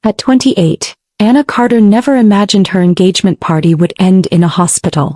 At 28, Anna Carter never imagined her engagement party would end in a hospital.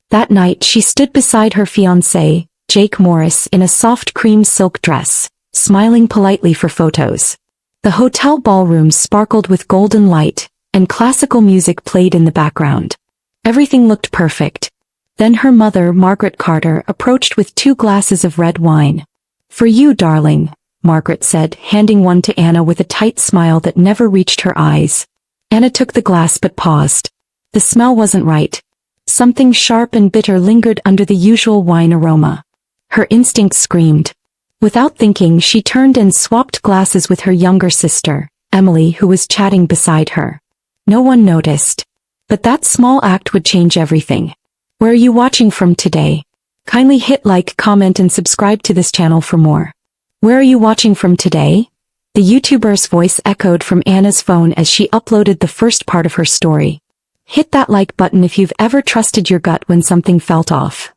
That night she stood beside her fiancé, Jake Morris, in a soft cream silk dress, smiling politely for photos. The hotel ballroom sparkled with golden light, and classical music played in the background. Everything looked perfect. Then her mother, Margaret Carter, approached with 2 glasses of red wine. "For you, darling," Margaret said, handing one to Anna with a tight smile that never reached her eyes. Anna took the glass but paused. The smell wasn't right. Something sharp and bitter lingered under the usual wine aroma. Her instinct screamed. Without thinking, she turned and swapped glasses with her younger sister, Emily, who was chatting beside her. No one noticed. But that small act would change everything. Where are you watching from today? Kindly hit like, comment and subscribe to this channel for more. Where are you watching from today? The YouTuber's voice echoed from Anna's phone as she uploaded the first part of her story. Hit that like button if you've ever trusted your gut when something felt off.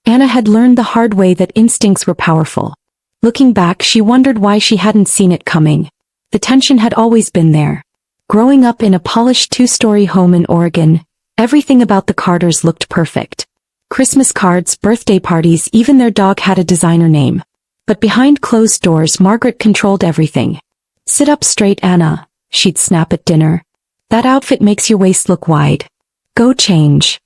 Anna had learned the hard way that instincts were powerful. Looking back, she wondered why she hadn't seen it coming. The tension had always been there. Growing up in a polished 2-story home in Oregon, everything about the Carters looked perfect. Christmas cards, birthday parties, even their dog had a designer name. But behind closed doors, Margaret controlled everything. "Sit up straight, Anna," she'd snap at dinner. "That outfit makes your waist look wide. Go change."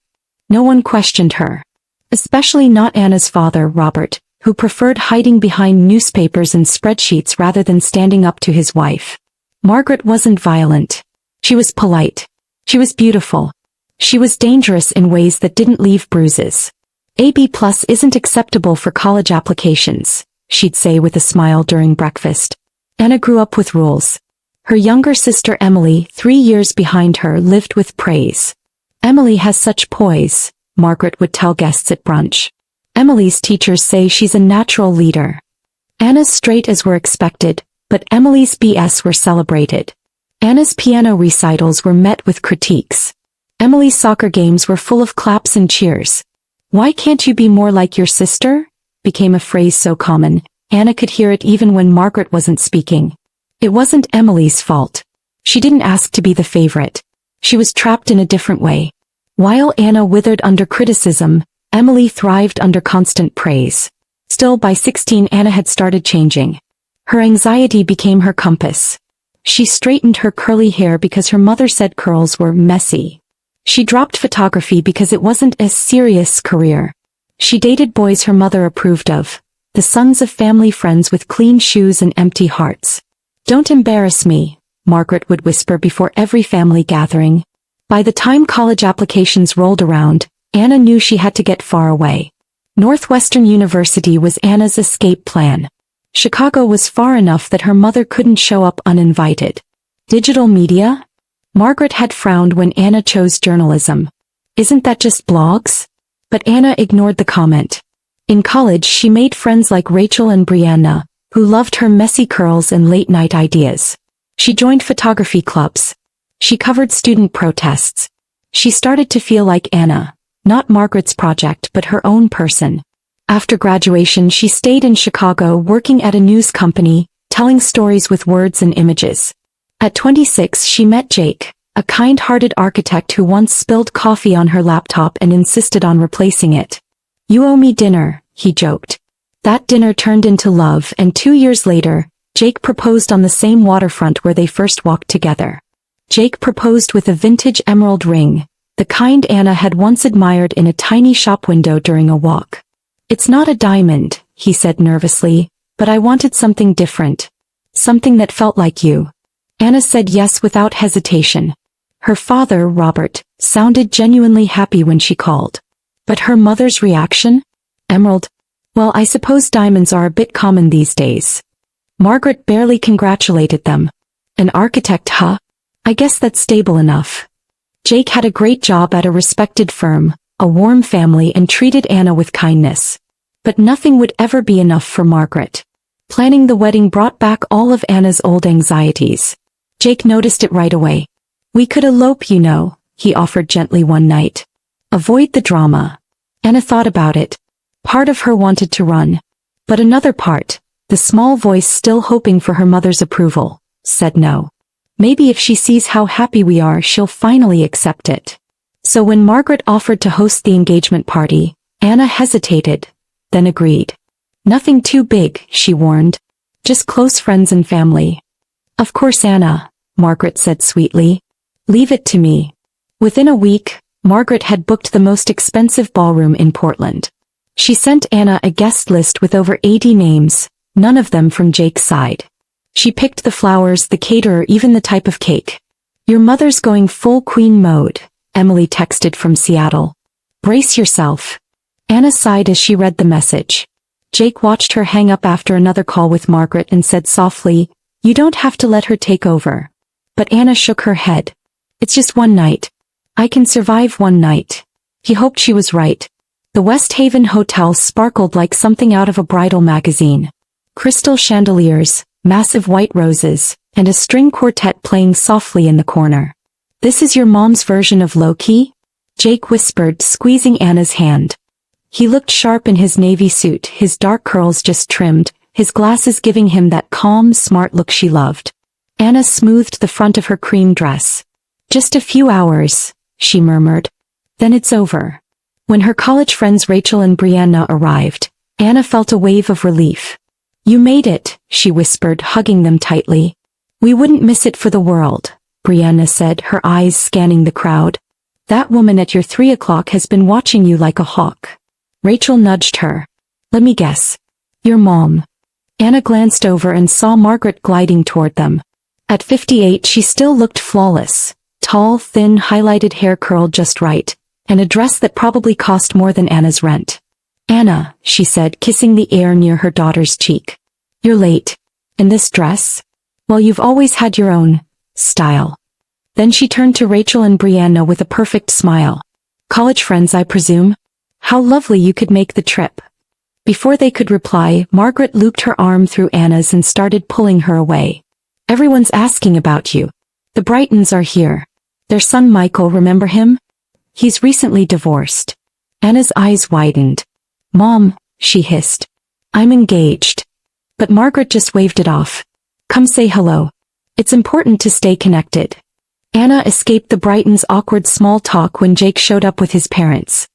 No one questioned her. Especially not Anna's father, Robert, who preferred hiding behind newspapers and spreadsheets rather than standing up to his wife. Margaret wasn't violent. She was polite. She was beautiful. She was dangerous in ways that didn't leave bruises. "AB+ isn't acceptable for college applications," she'd say with a smile during breakfast. Anna grew up with rules. Her younger sister Emily, 3 years behind her, lived with praise. "Emily has such poise," Margaret would tell guests at brunch. "Emily's teachers say she's a natural leader." Anna's straight A's were expected, but Emily's BS were celebrated. Anna's piano recitals were met with critiques. Emily's soccer games were full of claps and cheers. "Why can't you be more like your sister?" became a phrase so common, Anna could hear it even when Margaret wasn't speaking. It wasn't Emily's fault. She didn't ask to be the favorite. She was trapped in a different way. While Anna withered under criticism, Emily thrived under constant praise. Still, by 16, Anna had started changing. Her anxiety became her compass. She straightened her curly hair because her mother said curls were messy. She dropped photography because it wasn't a serious career. She dated boys her mother approved of, the sons of family friends with clean shoes and empty hearts. "Don't embarrass me," Margaret would whisper before every family gathering. By the time college applications rolled around, Anna knew she had to get far away. Northwestern University was Anna's escape plan. Chicago was far enough that her mother couldn't show up uninvited. Digital media? Margaret had frowned when Anna chose journalism. "Isn't that just blogs?" But Anna ignored the comment. In college, she made friends like Rachel and Brianna, who loved her messy curls and late-night ideas. She joined photography clubs. She covered student protests. She started to feel like Anna, not Margaret's project but her own person. After graduation, she stayed in Chicago working at a news company, telling stories with words and images. At 26, she met Jake, a kind-hearted architect who once spilled coffee on her laptop and insisted on replacing it. "You owe me dinner," he joked. That dinner turned into love, and 2 years later, Jake proposed on the same waterfront where they first walked together. Jake proposed with a vintage emerald ring, the kind Anna had once admired in a tiny shop window during a walk. "It's not a diamond," he said nervously, "but I wanted something different. Something that felt like you." Anna said yes without hesitation. Her father, Robert, sounded genuinely happy when she called. But her mother's reaction? "Emerald? Well, I suppose diamonds are a bit common these days." Margaret barely congratulated them. "An architect, huh? I guess that's stable enough." Jake had a great job at a respected firm, a warm family, and treated Anna with kindness. But nothing would ever be enough for Margaret. Planning the wedding brought back all of Anna's old anxieties. Jake noticed it right away. "We could elope, you know," he offered gently one night. "Avoid the drama." Anna thought about it. Part of her wanted to run. But another part, the small voice still hoping for her mother's approval, said no. Maybe if she sees how happy we are, she'll finally accept it. So when Margaret offered to host the engagement party, Anna hesitated, then agreed. Nothing too big, she warned. Just close friends and family. Of course, Anna, Margaret said sweetly. Leave it to me. Within a week, Margaret had booked the most expensive ballroom in Portland. She sent Anna a guest list with over 80 names, none of them from Jake's side. She picked the flowers, the caterer, even the type of cake. Your mother's going full queen mode, Emily texted from Seattle. Brace yourself. Anna sighed as she read the message. Jake watched her hang up after another call with Margaret and said softly, "You don't have to let her take over." But Anna shook her head. It's just one night. I can survive one night. He hoped she was right. The West Haven Hotel sparkled like something out of a bridal magazine. Crystal chandeliers, massive white roses, and a string quartet playing softly in the corner. This is your mom's version of low-key? Jake whispered, squeezing Anna's hand. He looked sharp in his navy suit, his dark curls just trimmed, his glasses giving him that calm, smart look she loved. Anna smoothed the front of her cream dress. Just a few hours, she murmured. Then it's over. When her college friends Rachel and Brianna arrived, Anna felt a wave of relief. You made it, she whispered, hugging them tightly. We wouldn't miss it for the world, Brianna said, her eyes scanning the crowd. That woman at your 3 o'clock has been watching you like a hawk. Rachel nudged her. Let me guess. Your mom. Anna glanced over and saw Margaret gliding toward them. At 58 she still looked flawless. Tall, thin, highlighted hair curled just right, and a dress that probably cost more than Anna's rent. Anna, she said, kissing the air near her daughter's cheek. You're late. In this dress? Well, you've always had your own style. Then she turned to Rachel and Brianna with a perfect smile. College friends, I presume? How lovely you could make the trip. Before they could reply, Margaret looped her arm through Anna's and started pulling her away. Everyone's asking about you. The Brightons are here. Their son Michael, remember him? He's recently divorced. Anna's eyes widened. Mom, she hissed. I'm engaged. But Margaret just waved it off. Come say hello. It's important to stay connected. Anna escaped the Brightons' awkward small talk when Jake showed up with his parents.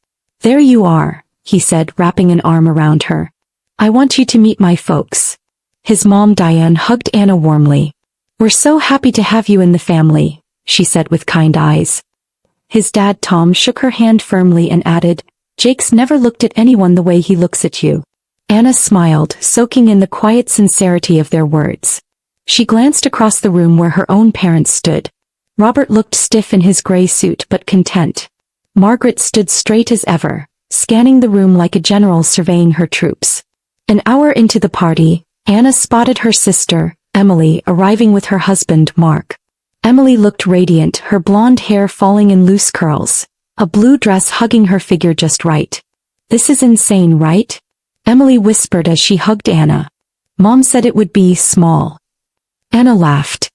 There you are, he said, wrapping an arm around her. I want you to meet my folks. His mom Diane hugged Anna warmly. We're so happy to have you in the family, she said with kind eyes. His dad Tom shook her hand firmly and added, Jake's never looked at anyone the way he looks at you. Anna smiled, soaking in the quiet sincerity of their words. She glanced across the room where her own parents stood. Robert looked stiff in his gray suit but content. Margaret stood straight as ever, scanning the room like a general surveying her troops. An hour into the party, Anna spotted her sister, Emily, arriving with her husband, Mark. Emily looked radiant, her blonde hair falling in loose curls, a blue dress hugging her figure just right. This is insane, right? Emily whispered as she hugged Anna. Mom said it would be small. Anna laughed.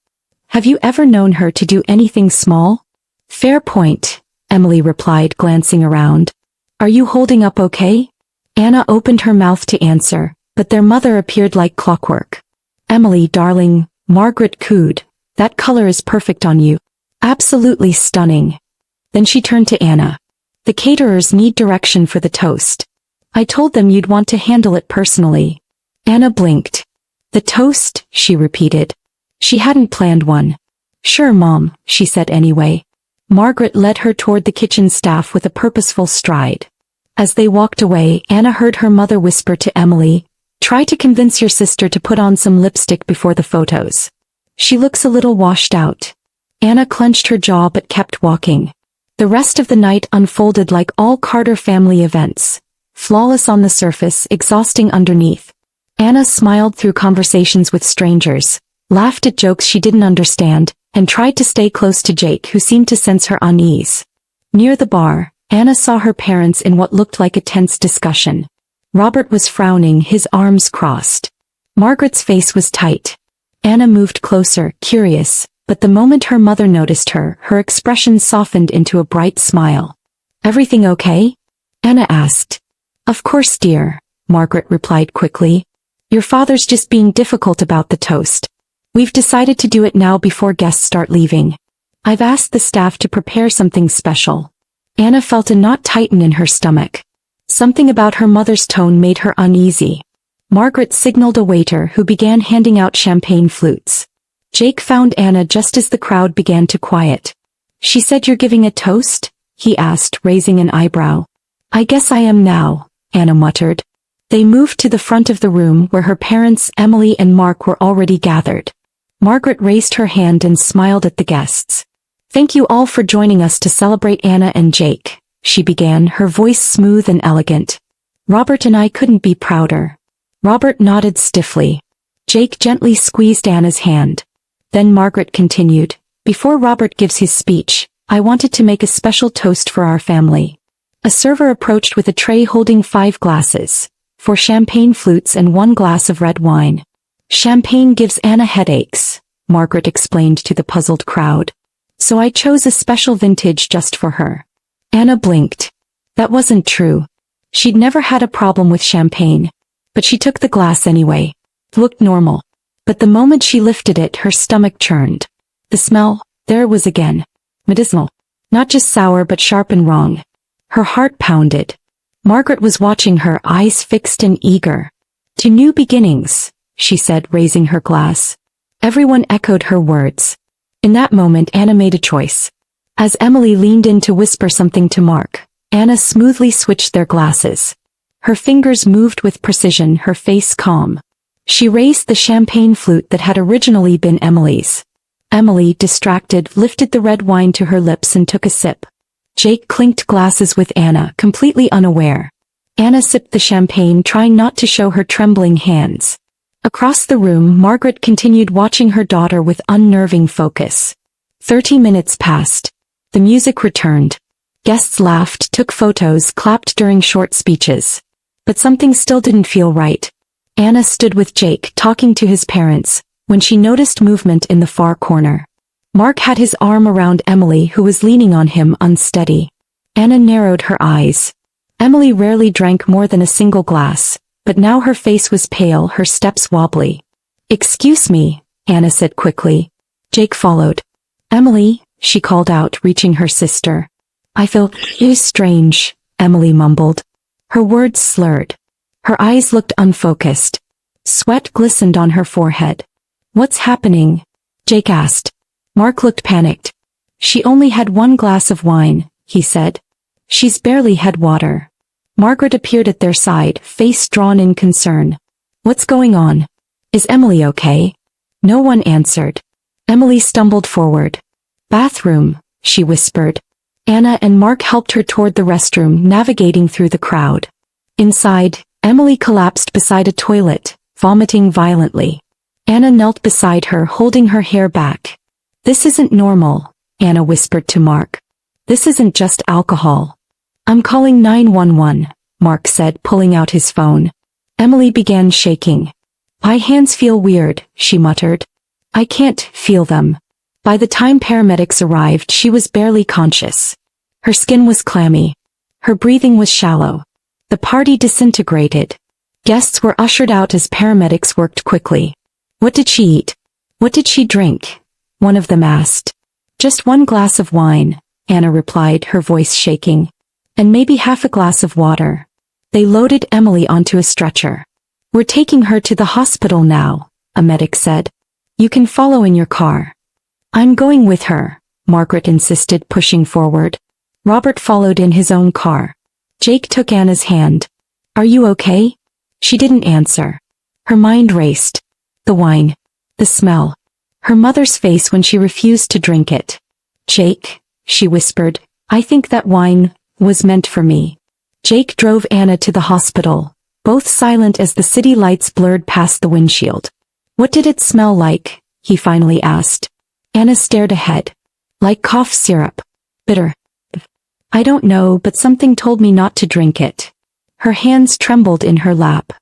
Have you ever known her to do anything small? Fair point, Emily replied, glancing around. Are you holding up okay? Anna opened her mouth to answer, but their mother appeared like clockwork. Emily, darling, Margaret cooed. That color is perfect on you. Absolutely stunning. Then she turned to Anna. The caterers need direction for the toast. I told them you'd want to handle it personally. Anna blinked. The toast, she repeated. She hadn't planned one. Sure, Mom, she said anyway. Margaret led her toward the kitchen staff with a purposeful stride. As they walked away, Anna heard her mother whisper to Emily, try to convince your sister to put on some lipstick before the photos. She looks a little washed out. Anna clenched her jaw but kept walking. The rest of the night unfolded like all Carter family events. Flawless on the surface, exhausting underneath. Anna smiled through conversations with strangers, laughed at jokes she didn't understand, and tried to stay close to Jake, who seemed to sense her unease. Near the bar, Anna saw her parents in what looked like a tense discussion. Robert was frowning, his arms crossed. Margaret's face was tight. Anna moved closer, curious, but the moment her mother noticed her, her expression softened into a bright smile. Everything okay? Anna asked. Of course, dear, Margaret replied quickly. Your father's just being difficult about the toast. We've decided to do it now before guests start leaving. I've asked the staff to prepare something special. Anna felt a knot tighten in her stomach. Something about her mother's tone made her uneasy. Margaret signaled a waiter who began handing out champagne flutes. Jake found Anna just as the crowd began to quiet. She said, "You're giving a toast?" he asked, raising an eyebrow. "I guess I am now," Anna muttered. They moved to the front of the room where her parents, Emily and Mark, were already gathered. Margaret raised her hand and smiled at the guests. "Thank you all for joining us to celebrate Anna and Jake," she began, her voice smooth and elegant. "Robert and I couldn't be prouder." Robert nodded stiffly. Jake gently squeezed Anna's hand. Then Margaret continued, "Before Robert gives his speech, I wanted to make a special toast for our family." A server approached with a tray holding 5 glasses, 4 champagne flutes and 1 glass of red wine. "Champagne gives Anna headaches," Margaret explained to the puzzled crowd. "So I chose a special vintage just for her." Anna blinked. That wasn't true. She'd never had a problem with champagne. But she took the glass anyway. It looked normal. But the moment she lifted it, her stomach churned. The smell, there it was again. Medicinal. Not just sour but sharp and wrong. Her heart pounded. Margaret was watching her, eyes fixed and eager. "To new beginnings," she said, raising her glass. Everyone echoed her words. In that moment Anna made a choice. As Emily leaned in to whisper something to Mark, Anna smoothly switched their glasses. Her fingers moved with precision, her face calm. She raised the champagne flute that had originally been Emily's. Emily, distracted, lifted the red wine to her lips and took a sip. Jake clinked glasses with Anna, completely unaware. Anna sipped the champagne, trying not to show her trembling hands. Across the room, Margaret continued watching her daughter with unnerving focus. 30 minutes passed. The music returned. Guests laughed, took photos, clapped during short speeches. But something still didn't feel right. Anna stood with Jake, talking to his parents, when she noticed movement in the far corner. Mark had his arm around Emily, who was leaning on him, unsteady. Anna narrowed her eyes. Emily rarely drank more than a single glass, but now her face was pale, her steps wobbly. "Excuse me," Anna said quickly. Jake followed. "Emily," she called out, reaching her sister. "I feel strange," Emily mumbled. Her words slurred. Her eyes looked unfocused. Sweat glistened on her forehead. "What's happening?" Jake asked. Mark looked panicked. "She only had 1 glass of wine," he said. "She's barely had water." Margaret appeared at their side, face drawn in concern. "What's going on? Is Emily okay?" No one answered. Emily stumbled forward. "Bathroom," she whispered. Anna and Mark helped her toward the restroom, navigating through the crowd. Inside, Emily collapsed beside a toilet, vomiting violently. Anna knelt beside her, holding her hair back. "This isn't normal," Anna whispered to Mark. "This isn't just alcohol." "I'm calling 911, Mark said, pulling out his phone. Emily began shaking. "My hands feel weird," she muttered. "I can't feel them." By the time paramedics arrived, she was barely conscious. Her skin was clammy. Her breathing was shallow. The party disintegrated. Guests were ushered out as paramedics worked quickly. "What did she eat? What did she drink?" one of them asked. "Just 1 glass of wine," Anna replied, her voice shaking. "And maybe half a glass of water." They loaded Emily onto a stretcher. "We're taking her to the hospital now," a medic said. "You can follow in your car." "I'm going with her," Margaret insisted, pushing forward. Robert followed in his own car. Jake took Anna's hand. "Are you okay?" She didn't answer. Her mind raced. The wine. The smell. Her mother's face when she refused to drink it. "Jake," she whispered, "I think that wine was meant for me." Jake drove Anna to the hospital, both silent as the city lights blurred past the windshield. "What did it smell like?" he finally asked. Anna stared ahead. "Like cough syrup. Bitter." "I don't know, but something told me not to drink it." Her hands trembled in her lap.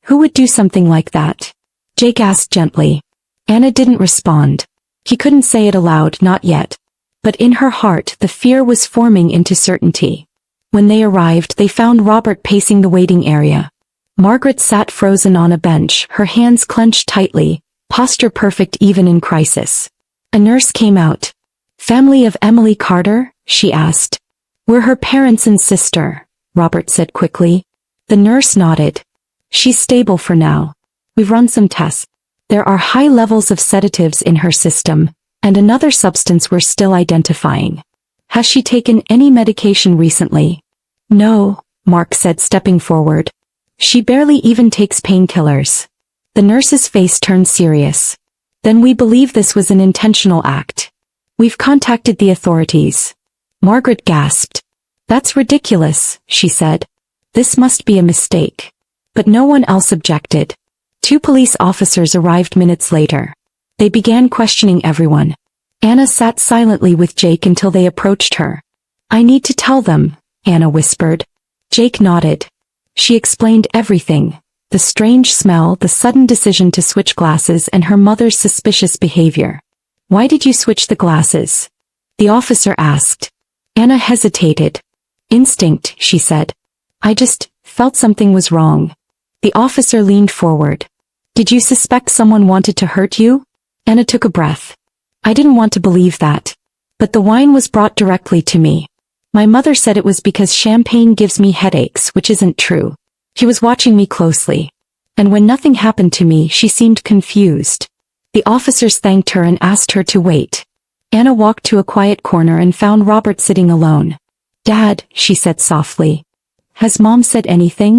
"Who would do something like that?" Jake asked gently. Anna didn't respond. He couldn't say it aloud, not yet. But in her heart the fear was forming into certainty. When they arrived, they found Robert pacing the waiting area. Margaret sat frozen on a bench, her hands clenched tightly, posture perfect even in crisis. A nurse came out. "Family of Emily Carter?" she asked. "We're her parents and sister," Robert said quickly. The nurse nodded. "She's stable for now. We've run some tests. There are high levels of sedatives in her system, and another substance we're still identifying. Has she taken any medication recently?" "No," Mark said, stepping forward. "She barely even takes painkillers." The nurse's face turned serious. "Then we believe this was an intentional act. We've contacted the authorities." Margaret gasped. "That's ridiculous," she said. "This must be a mistake." But no one else objected. 2 police officers arrived minutes later. They began questioning everyone. Anna sat silently with Jake until they approached her. "I need to tell them," Anna whispered. Jake nodded. She explained everything: the strange smell, the sudden decision to switch glasses, and her mother's suspicious behavior. "Why did you switch the glasses?" the officer asked. Anna hesitated. "Instinct," she said. "I just felt something was wrong." The officer leaned forward. "Did you suspect someone wanted to hurt you?" Anna took a breath. "I didn't want to believe that. But the wine was brought directly to me. My mother said it was because champagne gives me headaches, which isn't true. She was watching me closely. And when nothing happened to me, she seemed confused." The officers thanked her and asked her to wait. Anna walked to a quiet corner and found Robert sitting alone. "Dad," she said softly. "Has Mom said anything?"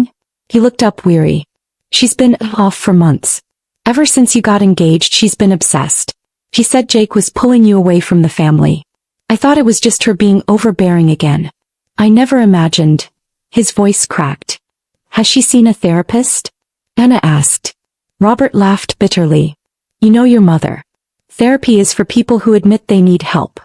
He looked up weary. "She's been off for months. Ever since you got engaged, she's been obsessed. She said Jake was pulling you away from the family. I thought it was just her being overbearing again. I never imagined." His voice cracked. "Has she seen a therapist?" Anna asked. Robert laughed bitterly. "You know your mother. Therapy is for people who admit they need help."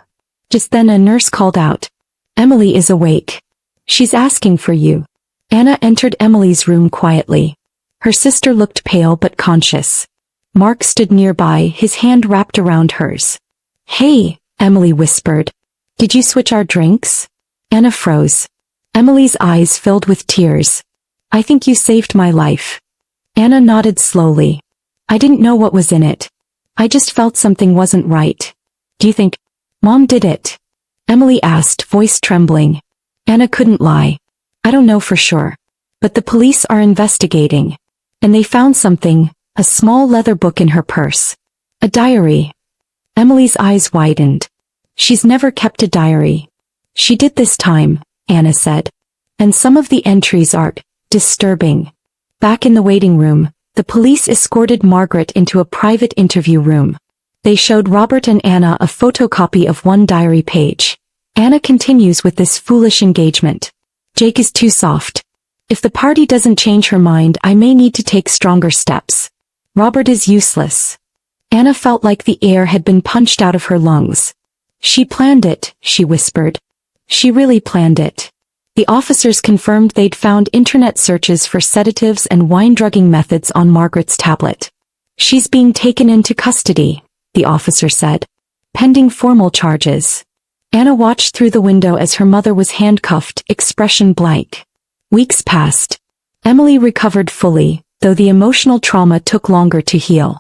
Just then a nurse called out, "Emily is awake. She's asking for you." Anna entered Emily's room quietly. Her sister looked pale but conscious. Mark stood nearby, his hand wrapped around hers. "Hey," Emily whispered. "Did you switch our drinks?" Anna froze. Emily's eyes filled with tears. "I think you saved my life." Anna nodded slowly. "I didn't know what was in it. I just felt something wasn't right." "Do you think Mom did it?" Emily asked, voice trembling. Anna couldn't lie. "I don't know for sure. But the police are investigating. And they found something, a small leather book in her purse. A diary." Emily's eyes widened. "She's never kept a diary." "She did this time," Anna said. "And some of the entries are disturbing." Back in the waiting room, the police escorted Margaret into a private interview room. They showed Robert and Anna a photocopy of one diary page. Anna continues with this foolish engagement. "Jake is too soft. If the party doesn't change her mind, I may need to take stronger steps. Robert is useless." Anna felt like the air had been punched out of her lungs. "She planned it," she whispered. "She really planned it." The officers confirmed they'd found internet searches for sedatives and wine-drugging methods on Margaret's tablet. "She's being taken into custody," the officer said. "Pending formal charges." Anna watched through the window as her mother was handcuffed, expression blank. Weeks passed. Emily recovered fully, though the emotional trauma took longer to heal.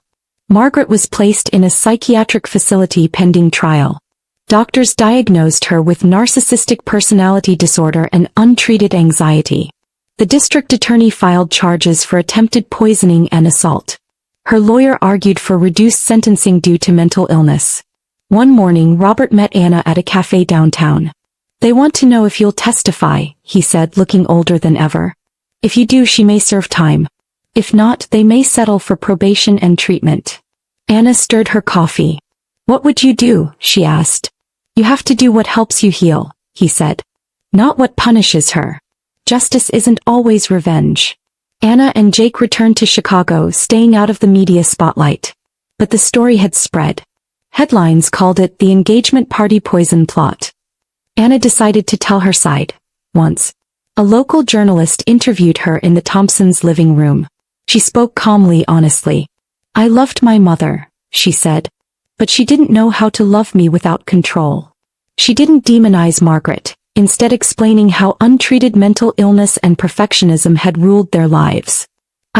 Margaret was placed in a psychiatric facility pending trial. Doctors diagnosed her with narcissistic personality disorder and untreated anxiety. The district attorney filed charges for attempted poisoning and assault. Her lawyer argued for reduced sentencing due to mental illness. One morning Robert met Anna at a cafe downtown. "They want to know if you'll testify," he said, looking older than ever. "If you do, she may serve time. If not, they may settle for probation and treatment." Anna stirred her coffee. "What would you do?" she asked. "You have to do what helps you heal," he said. "Not what punishes her. Justice isn't always revenge." Anna and Jake returned to Chicago, staying out of the media spotlight. But the story had spread. Headlines called it the engagement party poison plot. Anna decided to tell her side. Once, a local journalist interviewed her in the Thompsons' living room. She spoke calmly, honestly. "I loved my mother," she said. "But she didn't know how to love me without control." She didn't demonize Margaret, instead explaining how untreated mental illness and perfectionism had ruled their lives.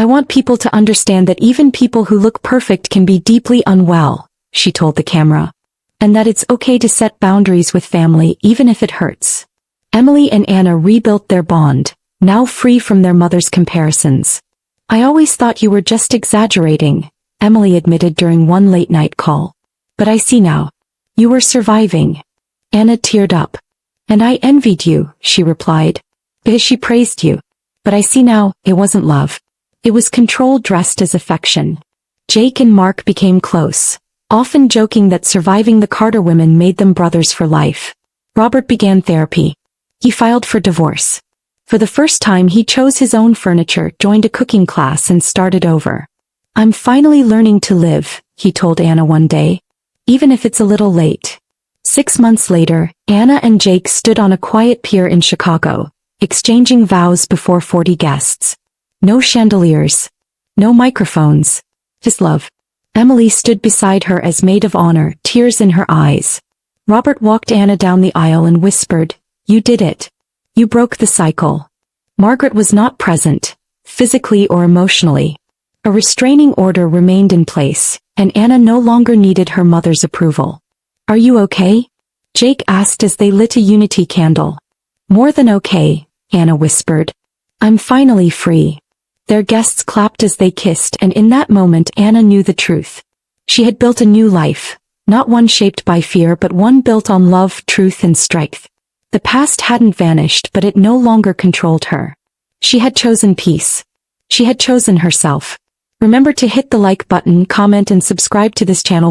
I want people to understand that even people who look perfect can be deeply unwell, she told the camera. And that it's okay to set boundaries with family even if it hurts. Emily and Anna rebuilt their bond, now free from their mother's comparisons. I always thought you were just exaggerating, Emily admitted during one late-night call. But I see now. You were surviving. Anna teared up. And I envied you, she replied. Because she praised you. But I see now, it wasn't love. It was control dressed as affection. Jake and Mark became close, often joking that surviving the Carter women made them brothers for life. Robert began therapy. He filed for divorce. For the first time he chose his own furniture, joined a cooking class and started over. I'm finally learning to live, he told Anna one day. Even if it's a little late. 6 months later, Anna and Jake stood on a quiet pier in Chicago, exchanging vows before 40 guests. No chandeliers. No microphones. Just love. Emily stood beside her as maid of honor, tears in her eyes. Robert walked Anna down the aisle and whispered, "You did it. You broke the cycle." Margaret was not present, physically or emotionally. A restraining order remained in place, and Anna no longer needed her mother's approval. "Are you okay?" Jake asked as they lit a unity candle. "More than okay," Anna whispered. "I'm finally free." Their guests clapped as they kissed, and in that moment Anna knew the truth. She had built a new life, not one shaped by fear but one built on love, truth and strength. The past hadn't vanished, but it no longer controlled her. She had chosen peace. She had chosen herself. Remember to hit the like button, comment and subscribe to this channel